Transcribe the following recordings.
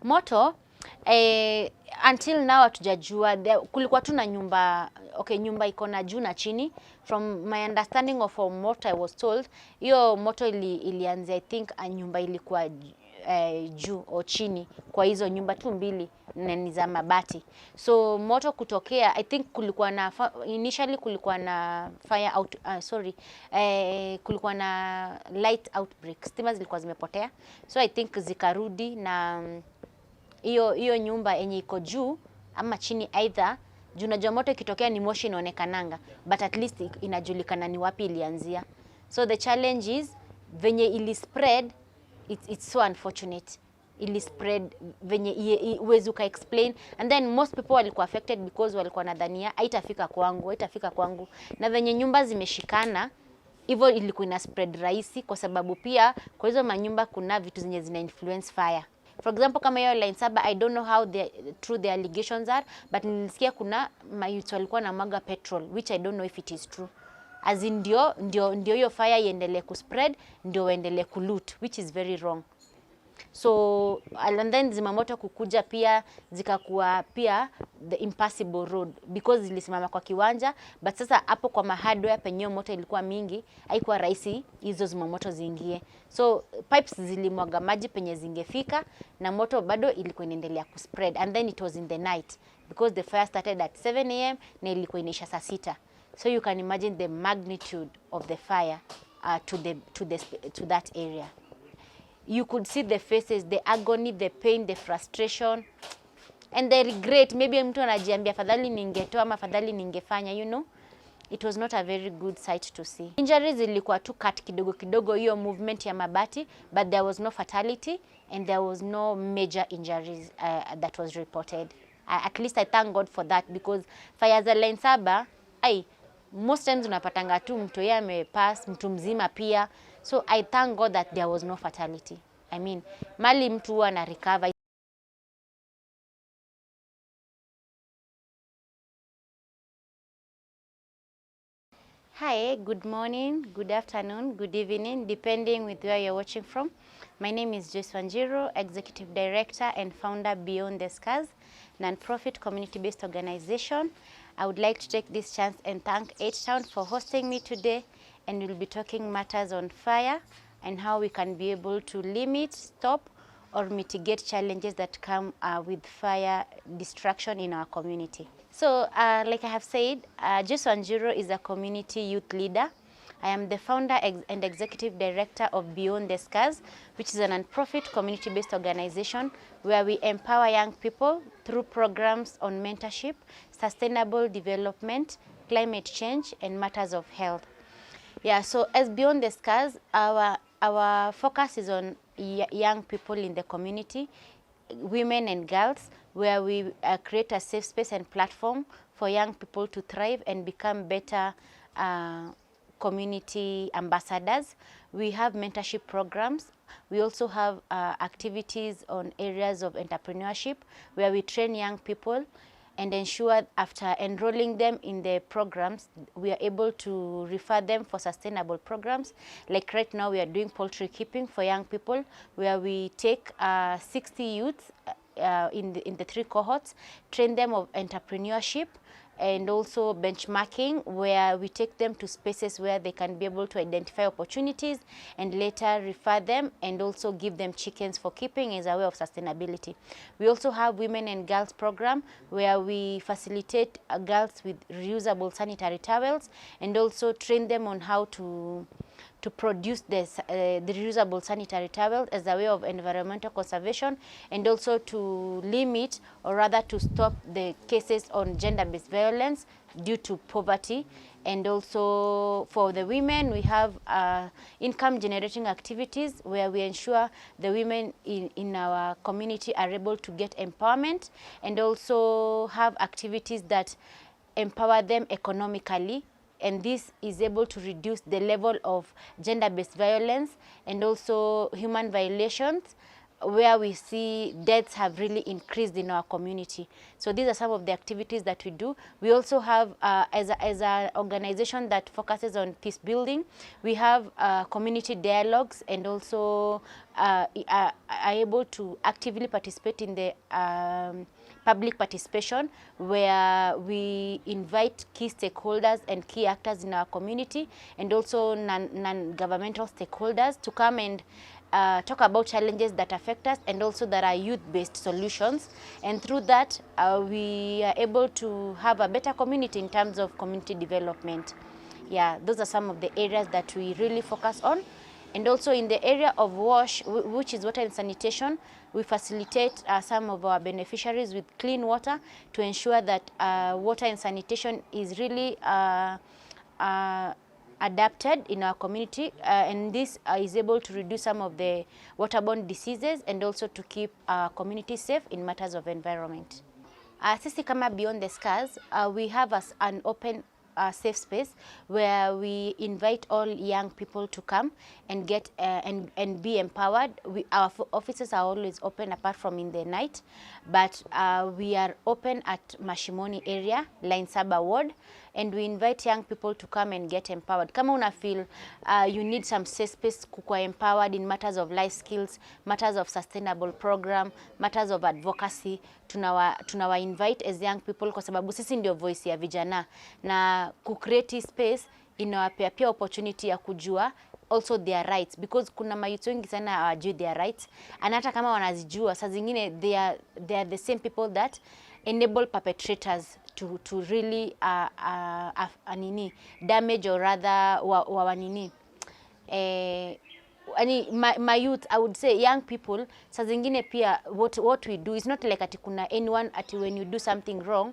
Moto until now hatujajua. Kulikuwa tu na nyumba, okay, nyumba iko na juu na chini. From my understanding of what I was told, hiyo moto ilianza, I think nyumba ilikuwa juu au chini kwa hizo nyumba tu mbili ni za mabati. So moto kutokea, I think kulikuwa na initially kulikuwa na fire out, kulikuwa na light outbreak. Stima zilikuwa zimepotea. So I think zikarudi na hiyo nyumba yenye iko juu ama chini, either juu najua moto ikitokea ni moshi inaonekananga, but at least inajulikana ni wapi ilianzia. So the challenge is venye ili spread, it's so unfortunate. Ili spread venye uwezi uka explain, and then most people walikuwa affected because walikuwa nadhania haitafika kwangu, na venye nyumba zimeshikana hivyo ilikuwa ina spread rahisi, kwa sababu pia kwa hizo manyumba kuna vitu zenye zina influence fire. For example, kama hiyo Laini Saba, I don't know how true the allegations are, but nilisikia kuna mayouth walikuwa na mwaga petrol, which I don't know if it is true. As in ndio hiyo fire iendelee kuspread, ndio waendelee kuloot, which is very wrong. So and then zimamoto kukuja pia zikakuwa pia the impassable road because zilisimama kwa kiwanja, but sasa hapo kwa mahardware penye moto ilikuwa mingi, haikuwa rahisi hizo zimamoto ziingie. So pipes zilimwaga maji penye zingefika, na moto bado ilikuwa inaendelea kuspread, and then it was in the night because the fire started at 7 AM na ilikuwa inaisha saa 6. So you can imagine the magnitude of the fire to that area. You could see the faces, the agony, the pain, the frustration, and the regret. Maybe mtu anajiambia fadhali ningetoa ama fadhali ningefanya, you know. It was not a very good sight to see. Injuries ilikuwa tu cut kidogo kidogo hiyo movement ya mabati, but there was no fatality and there was no major injuries that was reported. At least I thank God for that, because fire za Laini Saba, most times unapatanga tu mtu yeye amepass, mtu mzima pia. So I thank God that there was no fatality. I mean, mali mtu huwa na recover. Hi, good morning, good afternoon, good evening, depending with where you're watching from. My name is Joyce Wanjiru, Executive Director and Founder Beyond the Scars, non-profit community-based organization. I would like to take this chance and thank H-Town for hosting me today, and we'll be talking matters on fire and how we can be able to limit, stop, or mitigate challenges that come with fire destruction in our community. So, like I have said, Joyce Wanjiru is a community youth leader. I am the founder and executive director of Beyond the Scars, which is a non-profit community-based organization where we empower young people through programs on mentorship, sustainable development, climate change, and matters of health. Yeah, so as Beyond the Scars, our focus is on young people in the community, women and girls, where we create a safe space and platform for young people to thrive and become better community ambassadors. We have mentorship programs. We also have activities on areas of entrepreneurship where we train young people and ensure after enrolling them in the programs, we are able to refer them for sustainable programs. Like right now, we are doing poultry keeping for young people, where we take 60 youths in the 3 cohorts, train them of entrepreneurship, and also benchmarking, where we take them to spaces where they can be able to identify opportunities and later refer them and also give them chickens for keeping as a way of sustainability. We also have women and girls program where we facilitate girls with reusable sanitary towels and also train them on how to produce the reusable sanitary towels as a way of environmental conservation, and also to limit, or rather to stop, the cases on gender-based violence due to poverty. And also for the women, we have income generating activities where we ensure the women in our community are able to get empowerment, and also have activities that empower them economically. And this is able to reduce the level of gender-based violence and also human violations where we see deaths have really increased in our community. So these are some of the activities that we do. We also have, as an organization that focuses on peace building, we have community dialogues, and also are able to actively participate in the public participation, where we invite key stakeholders and key actors in our community, and also non-governmental stakeholders to come and talk about challenges that affect us, and also that are youth-based solutions. And through that, we are able to have a better community in terms of community development. Yeah, those are some of the areas that we really focus on. And also in the area of WASH, which is water and sanitation, we facilitate some of our beneficiaries with clean water to ensure that water and sanitation is really adapted in our community, and this is able to reduce some of the waterborne diseases, and also to keep our community safe in matters of environment. Sisi kama Beyond the Scars, we have an open safe space where we invite all young people to come and get and be empowered. Our offices are always open apart from in the night, but we are open at Mashimoni area, Laini Saba ward, and we invite young people to come and get empowered. Kama una feel you need some safe space kukua empowered in matters of life skills, matters of sustainable program, matters of advocacy, tunawa invite as young people, kwa sababu sisi ndio voice ya vijana, na kucreate space inawapea pia opportunity ya kujua also their rights, because kuna mayouth wengi sana hawajui their rights, and hata kama wanazijua saa zingine they are the same people that enable perpetrators to really damage, or rather my youth, I would say young people, saa zingine pia what we do is not like ati kuna anyone ati when you do something wrong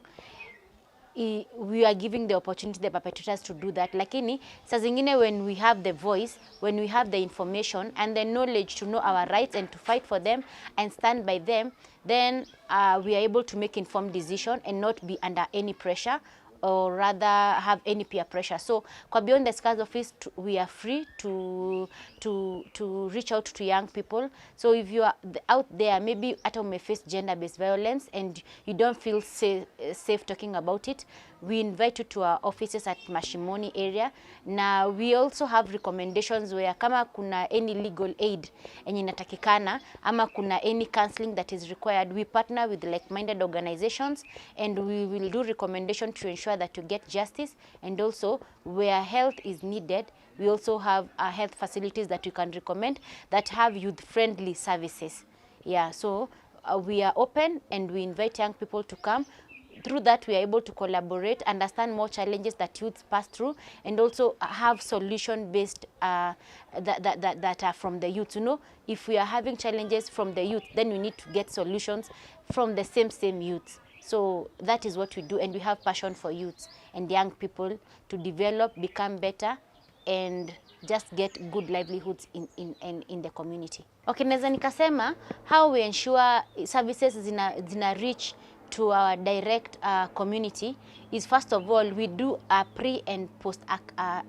we are giving the opportunity the perpetrators to do that. Lakini saa zingine when we have the voice, when we have the information and the knowledge to know our rights and to fight for them and stand by them, then we are able to make informed decision and not be under any pressure, or rather have any peer pressure. So kwa Beyond the Scars office, we are free to reach out to young people. So if you are out there, maybe hata face gender-based violence and you don't feel safe talking about it, we invite you to our offices at Mashimoni area. Now we also have recommendations where kama kuna any legal aid enye inatakikana, ama kuna any counseling that is required, we partner with like-minded organizations and we will do recommendation to ensure that you get justice. And also where health is needed, we also have health facilities that you can recommend that have youth-friendly services. Yeah, so we are open and we invite young people to come. Through that, we are able to collaborate, understand more challenges that youths pass through, and also have solution-based that are from the youth. You know, if we are having challenges from the youth, then we need to get solutions from the same youths. So that is what we do, and we have passion for youths and young people to develop, become better, and just get good livelihoods in the community. Okay, naweza nikasema how we ensure services zina reach to our direct community is, first of all, we do a pre and post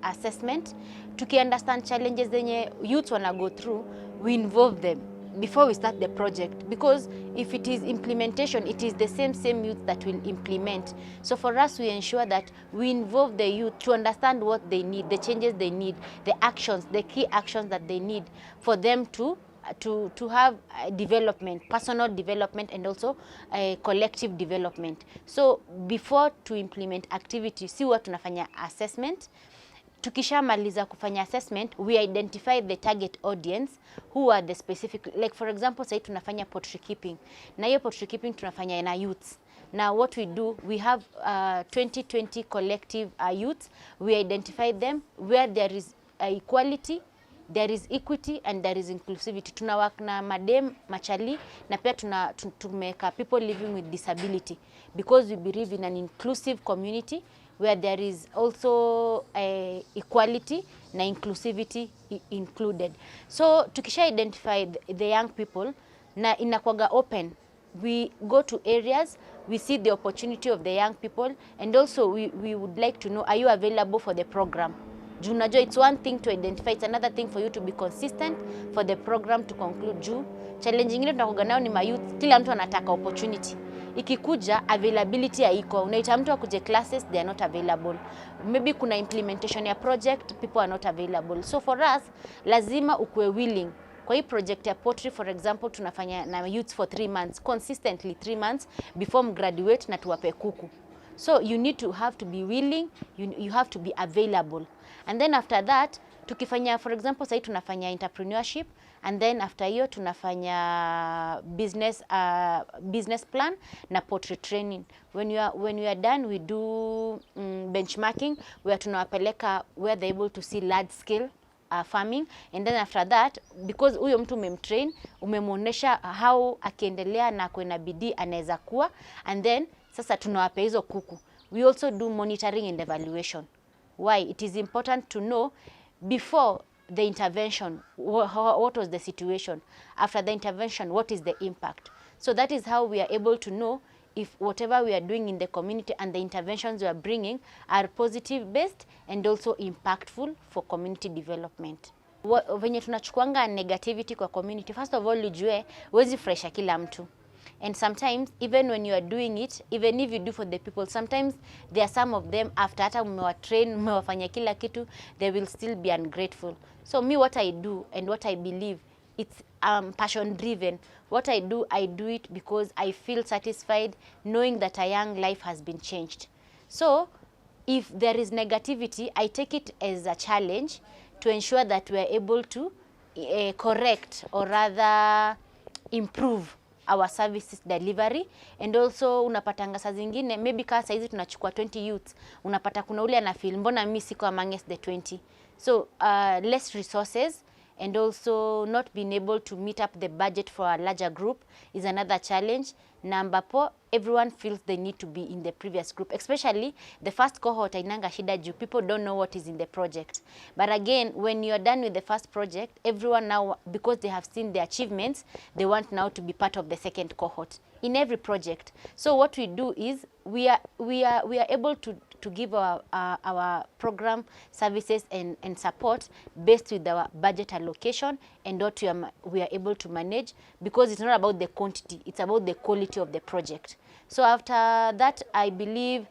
assessment. Tuki understand challenges zenye youth wanna go through, we involve them before we start the project, because if it is implementation, it is the same youth that will implement. So for us, we ensure that we involve the youth to understand what they need, the changes they need, the actions, the key actions that they need for them to have development, personal development, and also collective development. So before to implement activity, si huwa tunafanya assessment. Tukisha maliza kufanya assessment, we identify the target audience who are the specific, like for example, say tunafanya pottery keeping. Na hiyo pottery keeping tunafanya na youths. Now what we do, we have 20 collective youths. We identify them where there is equality, there is equity, and there is inclusivity. Tunawak na madem, machali, na pia tumeka people living with disability, because we believe in an inclusive community where there is also equality na inclusivity included. So tukisha identify the young people, na inakuwaga open, we go to areas, we see the opportunity of the young people, and also we would like to know, are you available for the program? Juu najua it's one thing to identify, it's another thing for you to be consistent for the program to conclude. Juu Challenge nyingine tunakuwa nayo ni mayouth, kila mtu anataka opportunity. Ikikuja availability haiko. Unaita mtu akuje classes, they are not available. Maybe kuna implementation ya project, people are not available. So for us, lazima ukue willing. Kwa hii project ya pottery for example, tunafanya na youth for 3 months, consistently 3 months before graduate na tuwape kuku. So you need to have to be willing, you have to be available. And then after that, tukifanya for example, sasa tunafanya entrepreneurship, and then after hiyo tunafanya business plan na pottery training. When you are done, we do benchmarking where tunawapeleka where they're able to see large scale farming, and then after that, because huyo mtu umemtrain, umemuonesha how akiendelea na kuena bidii anaweza kuwa, and then sasa tunawapa hizo kuku. We also do monitoring and evaluation. Why? It is important to know before the intervention, what was the situation? After the intervention, what is the impact? So that is how we are able to know if whatever we are doing in the community and the interventions we are bringing are positive based and also impactful for community development. Venye tunachukuanga negativity kwa community, first of all ujue huwezi fresha kila mtu. And sometimes, even when you are doing it, even if you do for the people, sometimes there are some of them, after hata umewatrain, umewafanya kila kitu, they will still be ungrateful. So me, what I do and what I believe, it's passion driven. What I do it because I feel satisfied knowing that a young life has been changed. So if there is negativity, I take it as a challenge to ensure that we are able to correct or rather improve our services delivery. And also unapatanga saa zingine maybe kama saizi tunachukua 20 youths, unapata kuna ule ana feel mbona mimi siko amongst the 20. So less resources and also not being able to meet up the budget for a larger group is another challenge. Number 4, everyone feels they need to be in the previous group, especially the first cohort ainanga shida juu people don't know what is in the project. But again, when you are done with the first project, everyone now, because they have seen the achievements, they want now to be part of the second cohort in every project. So what we do is we are able to give our program services and support based with our budget allocation and what we are able to manage, because it's not about the quantity, it's about the quality of the project. So after that, I believe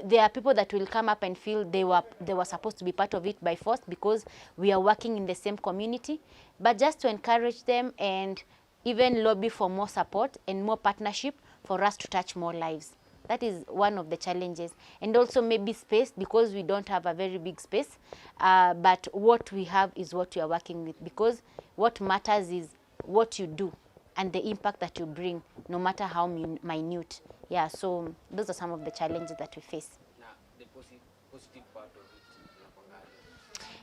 there are people that will come up and feel they were supposed to be part of it by force because we are working in the same community. But just to encourage them and even lobby for more support and more partnership for us to touch more lives. That is one of the challenges. And also maybe space, because we don't have a very big space, but what we have is what we are working with, because what matters is what you do and the impact that you bring, no matter how minute. Yeah, so those are some of the challenges that we face. Now, the positive part of it.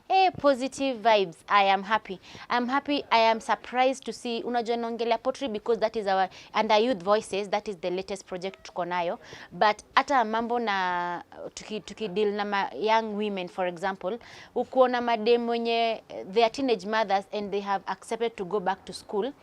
Hey, positive vibes. I am happy. I am surprised to see unajua naongelea pottery because that is our under youth voices, that is the latest project tuko nayo. But hata mambo na tukideal na young women for example, ukuona madem wenye they are teenage mothers and they have accepted to go back to school.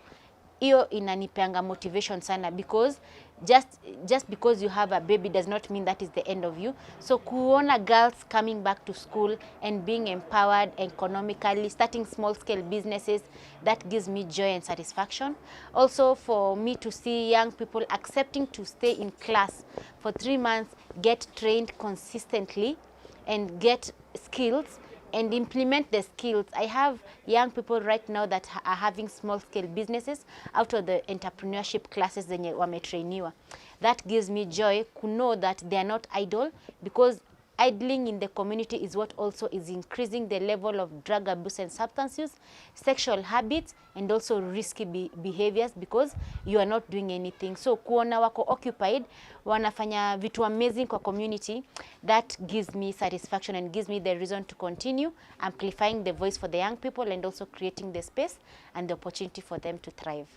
Hiyo inanipeanga motivation sana, because just because you have a baby does not mean that is the end of you. So kuona girls coming back to school and being empowered economically, starting small scale businesses, that gives me joy and satisfaction. Also for me to see young people accepting to stay in class for 3 months, get trained consistently and get skills and implement the skills. I have young people right now that are having small scale businesses out of the entrepreneurship classes zenye wametrainiwa. That gives me joy to know that they are not idle, because idling in the community is what also is increasing the level of drug abuse and substance use, sexual habits, and also risky behaviors, because you are not doing anything. So kuona wako occupied, wanafanya vitu amazing kwa community, that gives me satisfaction and gives me the reason to continue amplifying the voice for the young people and also creating the space and the opportunity for them to thrive.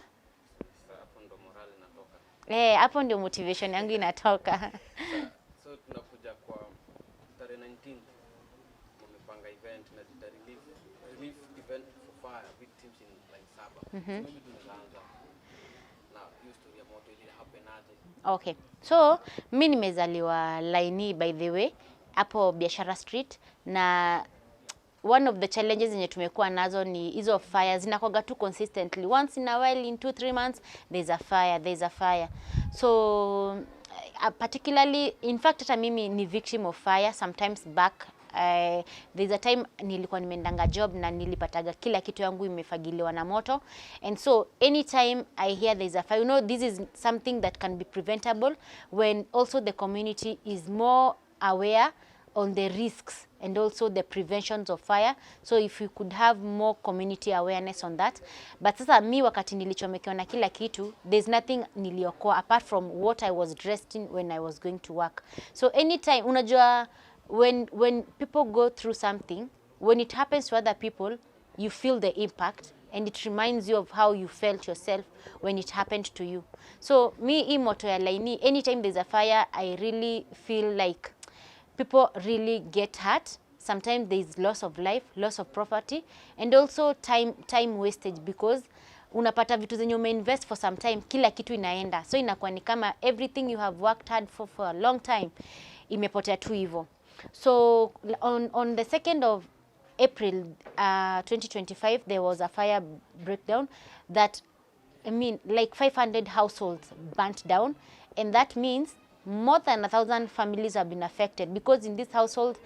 Hapo ndio motivation yangu inatoka. So tunakuja kwa tarehe 19 mmepanga event na relief event for fire victims in Laini Saba. Maybe tunaanza na hiyo story ya moto ile happen aje. Okay. So mimi nimezaliwa Laini by the way, hapo Biashara Street, na one of the challenges zenye tumekuwa nazo ni hizo fires zinakuwa tu consistently. Once in a while, in 2-3 months, there's a fire. So particularly, in fact, hata mimi ni victim of fire sometimes back. There's a time nilikuwa nimeendanga job na nilipataga kila kitu yangu imefagiliwa na moto, and so anytime I hear there's a fire, you know, this is something that can be preventable when also the community is more aware on the risks and also the preventions of fire. So if you could have more community awareness on that. But sasa mi wakati nilichomekewa na kila kitu, there's nothing niliokoa apart from what I was dressed in when I was going to work. So anytime, unajua, when people go through something, when it happens to other people, you feel the impact, and it reminds you of how you felt yourself when it happened to you. So me, hii moto ya Laini, anytime there's a fire, I really feel like people really get hurt. Sometimes there is loss of life, loss of property, and also time wastage, because unapata vitu zenye umeinvest for some time, kila kitu inaenda. So inakuwa ni kama everything you have worked hard for a long time imepotea tu hivyo. So on the 2nd of April 2025, there was a fire breakdown that, I mean, like 500 households burnt down, and that means more than 1,000 families have been affected, because in this household,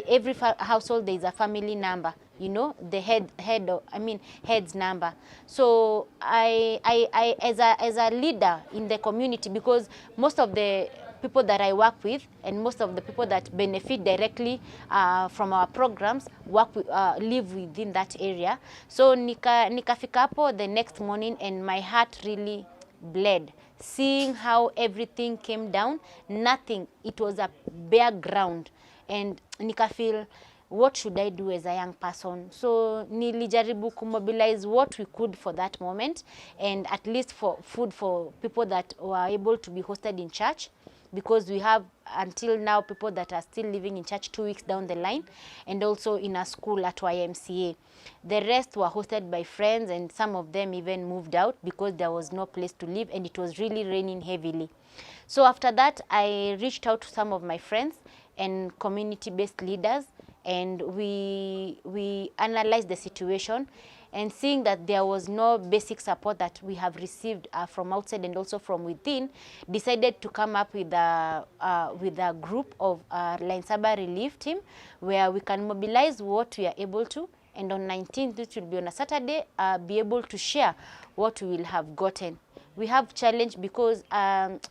every household there is a family number, you know, the head's number. So I as a leader in the community, because most of the people that I work with and most of the people that benefit directly from our programs live within that area. So nikafika hapo the next morning and my heart really bled, seeing how everything came down, nothing, it was a bare ground, and nika feel, what should I do as a young person? So nilijaribu kumobilize what we could for that moment, and at least for food for people that were able to be hosted in church, because we have until now people that are still living in church 2 weeks down the line, and also in a school at YMCA. The rest were hosted by friends, and some of them even moved out because there was no place to live and it was really raining heavily. So after that, I reached out to some of my friends and community-based leaders, and we analyzed the situation, and seeing that there was no basic support that we have received from outside and also from within, decided to come up with a group of Laini Saba relief team, where we can mobilize what we are able to, and on 19th, which will be on a Saturday, be able to share what we will have gotten. We have challenge because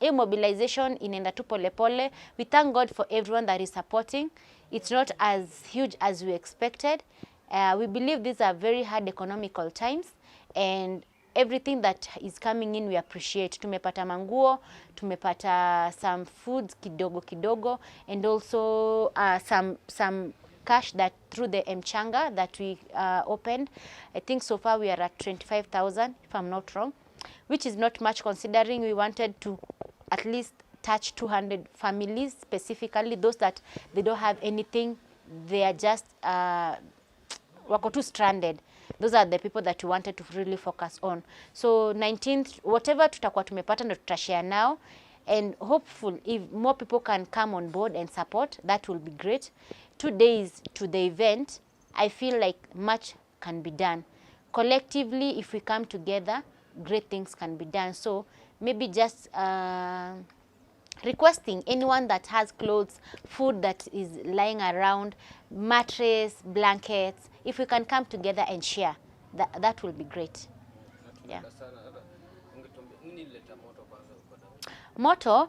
mobilization inaenda tu pole pole. We thank God for everyone that is supporting. It's not as huge as we expected. We believe these are very hard economical times, and everything that is coming in we appreciate. Tumepata manguo, tumepata some foods kidogo kidogo, and also some cash that through the mchanga that we opened. I think so far we are at 25,000, if I'm not wrong, which is not much considering we wanted to at least touch 200 families, specifically those that they don't have anything, they are just wako tu stranded. Those are the people that we wanted to really focus on. So 19th, whatever tutakuwa tumepata ndo tutashare now, and hopeful if more people can come on board and support, that will be great. 2 days to the event, I feel like much can be done. Collectively, if we come together, great things can be done. So maybe just requesting anyone that has clothes, food that is lying around, mattress, blankets, if we can come together and share, that will be great. Yeah. Moto,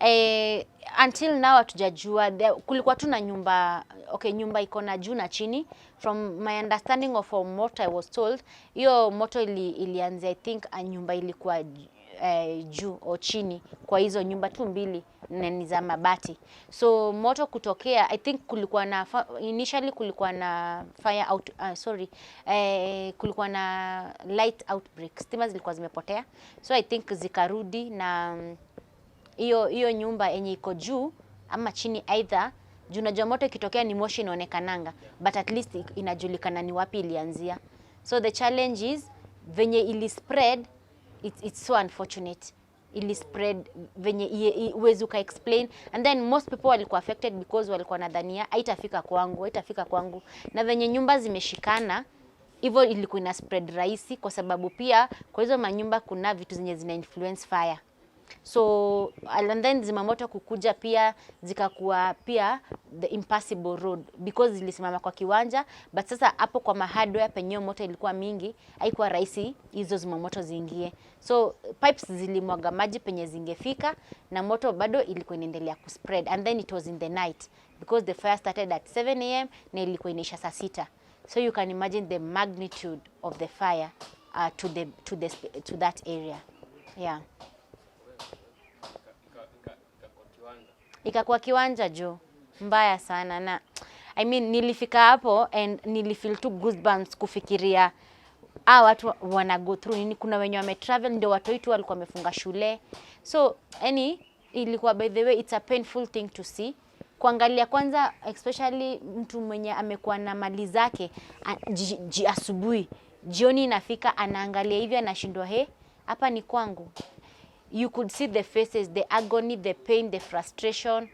until now hatujajua, kulikuwa tu na nyumba, okay, nyumba iko na juu na chini. From my understanding of what I was told, hiyo moto ilianza, I think nyumba ilikuwa juu o chini kwa hizo nyumba tu mbili ni za mabati. So moto kutokea, I think kulikuwa na initially kulikuwa na fire out, kulikuwa na light outbreak, stima zilikuwa zimepotea, so I think zikarudi, na hiyo nyumba yenye iko juu ama chini, either juu najua moto ikitokea ni moshi inaonekananga, but at least inajulikana ni wapi ilianzia. So the challenge is venye ili spread, it's so unfortunate. ili spread venye uwezi uka explain, and then most people walikuwa affected because walikuwa nadhania haitafika kwangu, na venye nyumba zimeshikana hivyo ilikuwa ina spread rahisi, kwa sababu pia kwa hizo manyumba kuna vitu zenye zina influence fire. So and then zimamoto kukuja pia zikakuwa pia the impassable road because zilisimama kwa kiwanja, but sasa hapo kwa hardware penye moto ilikuwa mingi haikuwa rahisi hizo zimamoto ziingie. So pipes zilimwaga maji penye zingefika, na moto bado ilikuwa inaendelea kuspread, and then it was in the night because the fire started at 7 AM na ilikuwa inaisha saa 6. So you can imagine the magnitude of the fire to that area. Yeah. Ikakuwa kiwanja juu mbaya sana, na I mean nilifika hapo and nilifeel too goosebumps kufikiria watu wana go through nini. Kuna wenye wame travel, ndio watu wetu walikuwa wamefunga shule, so ilikuwa, by the way, it's a painful thing to see, kuangalia kwanza, especially mtu mwenye amekuwa na mali zake asubuhi, jioni inafika anaangalia hivi anashindwa, hapa ni kwangu. You could see the faces, the agony, the pain, the frustration,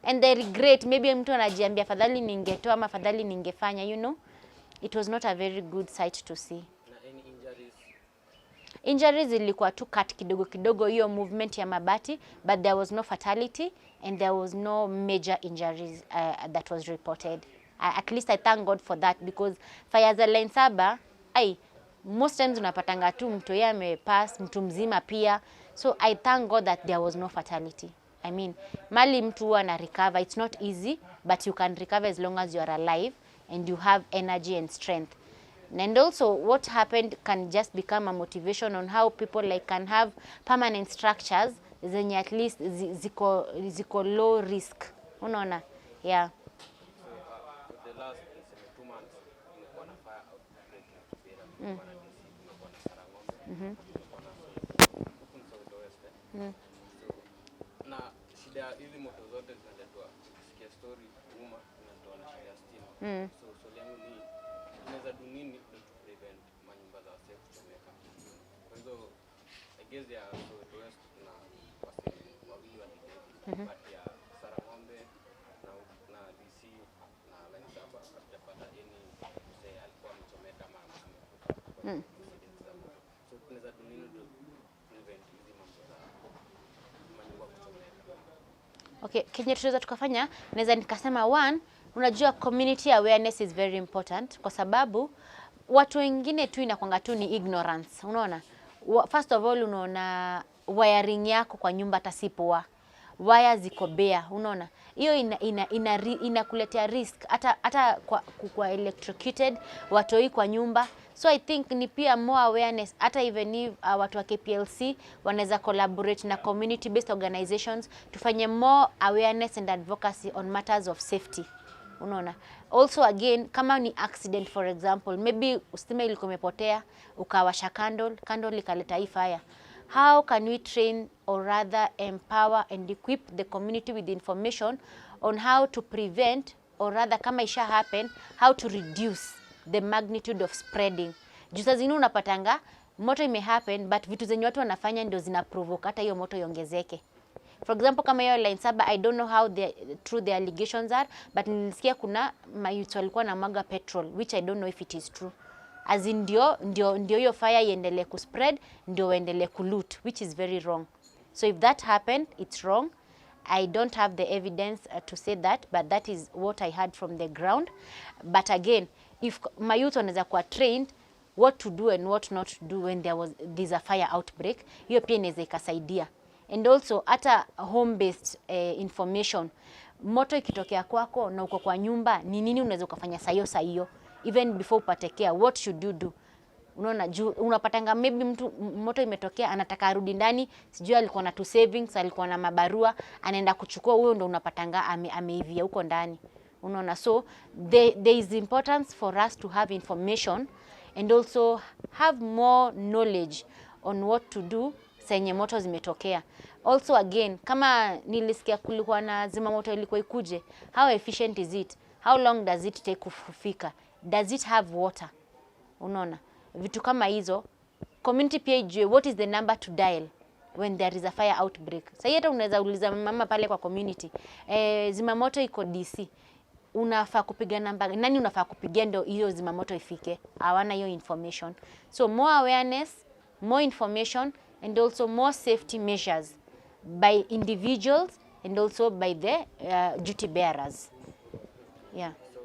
and the regret. Maybe mtu anajiambia afadhali ningetoa ama afadhali ningefanya, It was not a very good sight to see. Na any injuries? Injuries ilikuwa tu cut kidogo kidogo, hiyo movement ya mabati, but there was no fatality and there was no major injuries that was reported. At least I thank God for that, because fire za Laini Saba, most times unapatanga tu mtu yeye amepass, mtu mzima pia. So I thank God that there was no fatality. I mean, mali mtu ana recover, it's not easy, but you can recover as long as you are alive and you have energy and strength. And also what happened can just become a motivation on how people can have permanent structures zenye at least ziko low risk. Unaona? Yeah. So the last 2 months kulikuwa na fire outbreak in Kibera, kulikuwa na DC, kulikuwa na Sarang'ombe, kulikuwa na So na shida hizi moto zote zinaletwa, sikia story nyuma zinatoa na shida ya stima. So swali yangu ni unaweza do nini to prevent manyumba za wase kuchomeka? Kwa hizo I guess ya Soweto West na wase wawili walidedi, but ya Sarang'ombe na DC na Laini Saba hatujapata any mse alikuwa amechomeka ama amekufa. So unaweza do nini to prevent hizi mambo za manyumba kuchomeka? Okay, kenye tunaweza tukafanya, naweza nikasema one, unajua community awareness is very important, kwa sababu watu wengine tu inakwanga tu ni ignorance. Unaona? First of all, unaona wiring yako kwa nyumba tasipoa. Wire ziko bare, unaona? Hiyo inakuletea risk hata kwa electrocuted watoi kwa nyumba. So I think ni pia more awareness, hata even if watu wa KPLC wanaweza collaborate na community based organizations tufanye more awareness and advocacy on matters of safety. Unaona? Also again, kama ni accident for example, maybe stima ilikuwa imepotea, ukawasha candle ikaleta hii fire. How can we train or rather empower and equip the community with information on how to prevent, or rather kama isha happen, how to reduce the magnitude of spreading. Jusa zingine unapatanga moto ime happen, but vitu zenye watu wanafanya ndio zina provoke hata hiyo moto iongezeke. For example, kama hiyo Laini Saba, I don't know how true the allegations are, but nilisikia kuna mayouth walikuwa na mwaga petrol, which I don't know if it is true. As in ndio hiyo fire iendelee kuspread, ndio waendelee kuloot, which is very wrong. So if that happened, it's wrong. I don't have the evidence to say that, but that is what I heard from the ground. But again, if my youth wanaweza kuwa trained what to do and what not to do when there's a fire outbreak, hiyo pia inaweza ikasaidia. And also hata home based information, moto ikitokea kwako na uko kwa nyumba, ni nini unaweza ukafanya saa hiyo even before upate care, what should you do? Unaona, unapatanga maybe mtu moto imetokea anataka arudi ndani, sijui alikuwa na tu savings, alikuwa na mabarua, anaenda kuchukua, huyo ndo unapatanga ameivia huko ndani. Unaona? So there is importance for us to have information and also have more knowledge on what to do senye moto zimetokea. Also again, kama nilisikia kulikuwa na zimamoto ilikuwa ikuje, how efficient is it? How long does it take kufika? Does it have water? Unaona? Vitu kama hizo, community pia ijue what is the number to dial when there is a fire outbreak. Sasa hata unaweza uliza mama pale kwa community, zimamoto iko DC. Unafaa kupiga namba, nani unafaa kupigia ndio hiyo zimamoto ifike? Hawana hiyo information. So more awareness, more information, and also more safety measures by individuals and also by the duty bearers. Yeah. So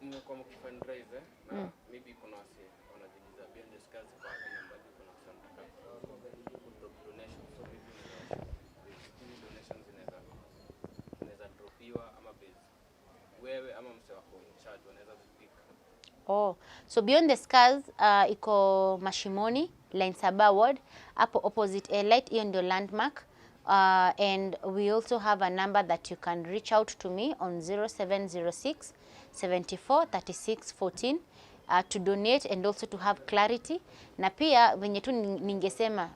mmekuwa mkifundraise na maybe kuna wase wanajiuliza behind the scars kwa nini kuna kusantaka drop donation, so maybe donations zinaweza dropiwa ama base wewe ama mse wako in charge wanaweza speak. So beyond the scars iko Mashimoni, Laini Saba ward, hapo opposite Airlight, hiyo ndio landmark. And we also have a number that you can reach out to me on 0706 74 36 14 to donate and also to have clarity. Na pia venye tu ningesema,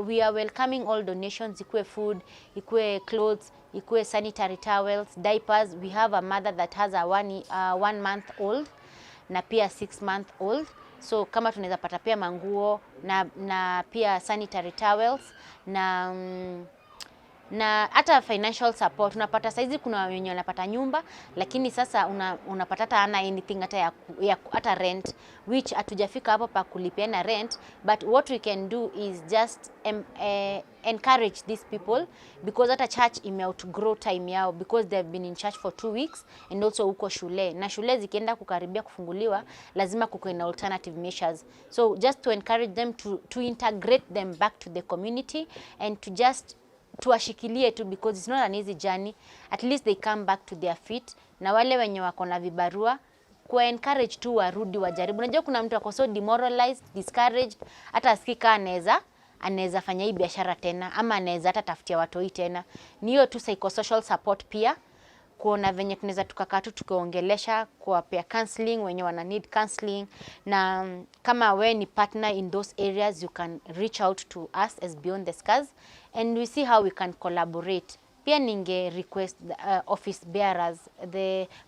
we are welcoming all donations, ikue food, ikue clothes, ikue sanitary towels, diapers. We have a mother that has a 1 month old na pia 6 month old. So kama tunaweza pata pia manguo na pia sanitary towels na hata financial support unapata. Saizi kuna wenye wanapata nyumba lakini sasa unapata hata hana anything hata rent, which hatujafika hapo pa kulipiana rent, but what we can do is just encourage these people, because hata church outgrow time yao, because they've been in church for 2 weeks and also huko shule, na shule zikienda kukaribia kufunguliwa lazima kuwe na alternative measures. So just to encourage them to integrate them back to the community and to just tuwashikilie tu, because it's not an easy journey. At least they come back to their feet. Na wale wenye wako na vibarua kwa encourage tu warudi wajaribu. Unajua kuna mtu ako so demoralized, discouraged, hata asikika anaweza fanya hii biashara tena ama anaweza hata tafutia watoi tena. Ni hiyo tu psychosocial support pia, kuona venye tunaweza tukakaa tu tukiongelesha, kuwapea counseling wenye wana need counseling. Na kama we ni partner in those areas, you can reach out to us as Beyond the Scars and we see how we can collaborate. Pia ninge request office bearers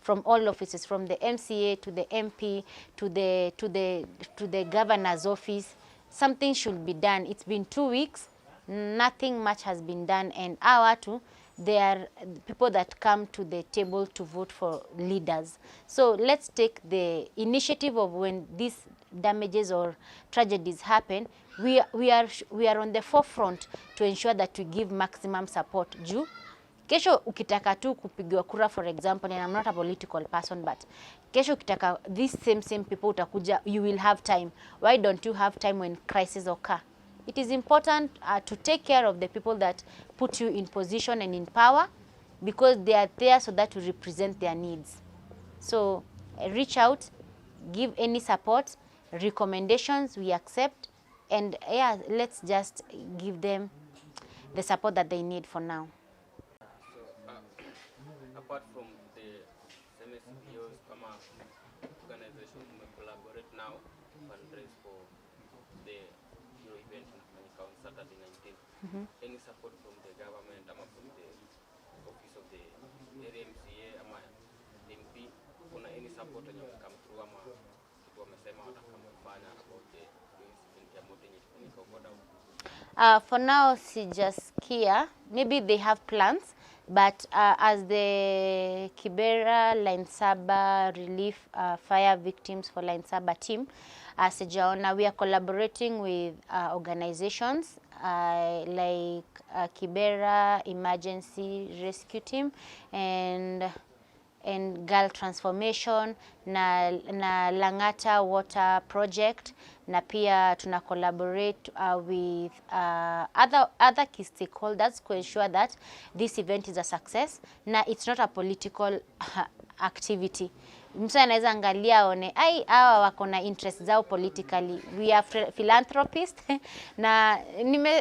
from all offices, from the MCA to the MP to the governor's office. Something should be done. It's been 2 weeks, nothing much has been done, and they are people that come to the table to vote for leaders. So let's take the initiative of when these damages or tragedies happen, we are on the forefront to ensure that we give maximum support. Juu kesho ukitaka tu kupigiwa kura, for example, and I'm not a political person, but kesho ukitaka these same people utakuja, you will have time. Why don't you have time when crises occur? It is important to take care of the people that put you in position and in power, because they are there so that you represent their needs. So reach out, give any support, recommendations we accept, and yeah, let's just give them the support that they need for now. So apart from the MSPOs, organization may collaborate now to fundraise for the event on Saturday 19th. Any support from the government, from the office of the area MCA, MP, kuna any support when you come through, kitu wamesema watakamufanya about the incident ya moto yenye ilifanyika huko down? For now, sijasikia. Maybe they have plans, but as the Kibera Laini Saba relief fire victims for Laini Saba team, sijaona. We are collaborating with organizations like Kibera Emergency Rescue Team and Girl Transformation na Langata Water Project, na pia tuna collaborate with other key stakeholders to ensure that this event is a success na it's not a political activity. Mtu anaweza angalia one hawa wako na interest zao politically. We are philanthropists na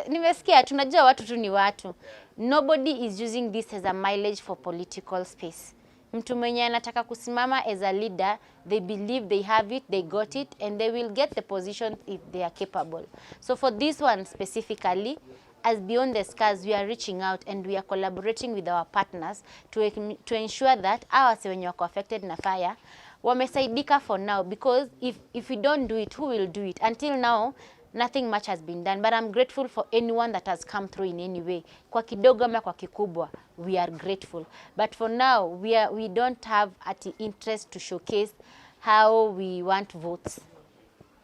nimesikia tunajua watu tu ni watu. Nobody is using this as a mileage for political space. Mtu mwenye anataka kusimama as a leader, they believe they have it, they got it, and they will get the position if they are capable. So for this one specifically, as Beyond the Scars, we are reaching out and we are collaborating with our partners to ensure that our wenye wako affected na fire wamesaidika for now, because if we don't do it, who will do it? Until now, nothing much has been done, but I'm grateful for anyone that has come through in any way. Kwa kidogo ama kwa kikubwa, we are grateful. But for now, we don't have at interest to showcase how we want votes.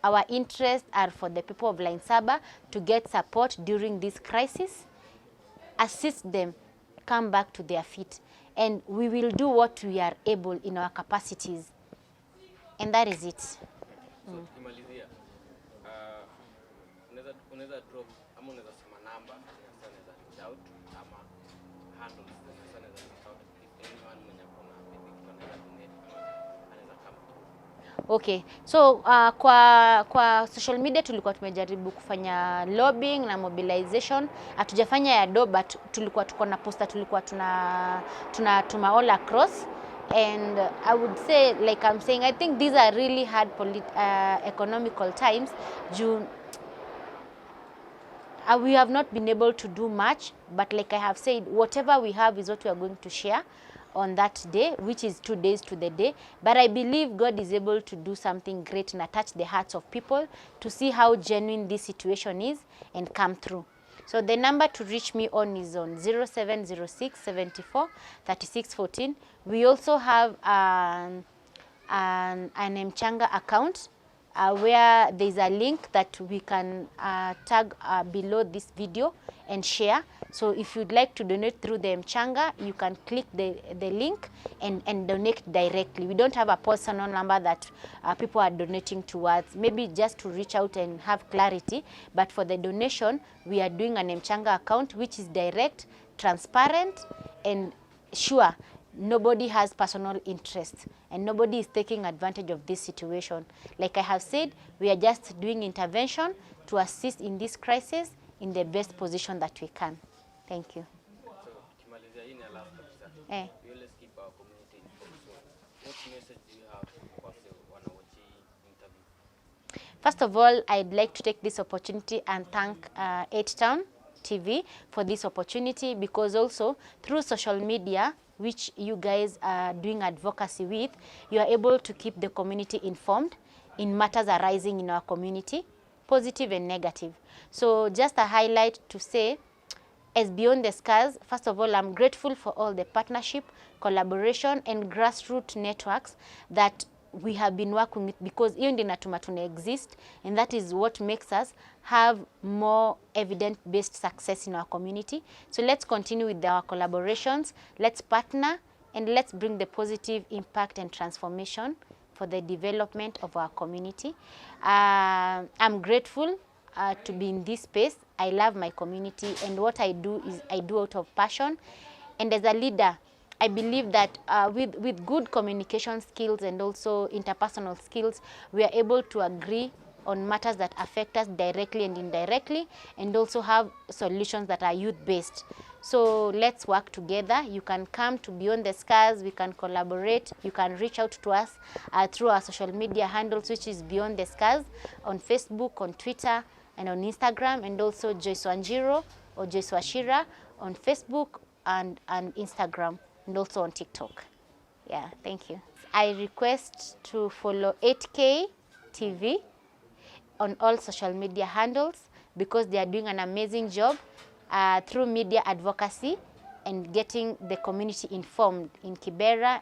Our interests are for the people of Laini Saba to get support during this crisis, assist them come back to their feet, and we will do what we are able in our capacities, and that is it. So tukimalizia, unaweza drop ama unaweza sema namba unaweza reach out ama handles unaweza reach out if anyone mwenye kuna maybe anaweza donate ama anaweza come through. Okay, so kwa social media tulikuwa tumejaribu kufanya lobbying na mobilization. Hatujafanya ya do, but tulikuwa tuko na poster, tulikuwa tunatuma all across. And I would say, like I'm saying, I think these are really hard economical times. We have not been able to do much, but like I have said, whatever we have is what we are going to share on that day, which is 2 days to the day. But I believe God is able to do something great and touch the hearts of people to see how genuine this situation is and come through. So the number to reach me on is on 0706 74 36 14. We also have an Mchanga account where there's a link that we can tag below this video and share. So if you'd like to donate through the Mchanga, you can click the link and donate directly. We don't have a personal number that people are donating towards, maybe just to reach out and have clarity. But for the donation, we are doing an Mchanga account, which is direct, transparent, and sure. Nobody has personal interest and nobody is taking advantage of this situation. Like I have said, we are just doing intervention to assist in this crisis in the best position that we can. Thank you. So, kimalizia hii ni last kabisa. We always keep our community informed. So, what message do you have for the wanawatch interview? First of all, I'd like to take this opportunity and thank 8Town TV for this opportunity, because also through social media, which you guys are doing advocacy with, you are able to keep the community informed in matters arising in our community, positive and negative. So just a highlight to say, as Beyond the Scars, first of all, I'm grateful for all the partnership, collaboration, and grassroots networks that we have been working with, because hiyo ndio inatuma tuna exist, and that is what makes us have more evidence-based success in our community. So let's continue with our collaborations, let's partner, and let's bring the positive impact and transformation for the development of our community. I'm grateful to be in this space. I love my community, and what I do is I do out of passion. And as a leader, I believe that with good communication skills and also interpersonal skills, we are able to agree on matters that affect us directly and indirectly, and also have solutions that are youth-based. So let's work together. You can come to Beyond the Scars, we can collaborate, you can reach out to us through our social media handles, which is Beyond the Scars, on Facebook, on Twitter, and on Instagram, and also Joyce Wanjiru or Joyce Wachira on Facebook and Instagram, and also on TikTok. Yeah, thank you. I request to follow 8K TV on all social media handles, because they are doing an amazing job through media advocacy and getting the community informed in Kibera,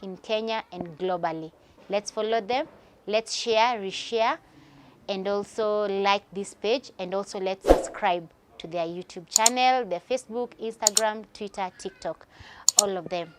in Kenya, and globally. Let's follow them, let's share, reshare, and also like this page, and also let's subscribe to their YouTube channel, their Facebook, Instagram, Twitter, TikTok, all of them.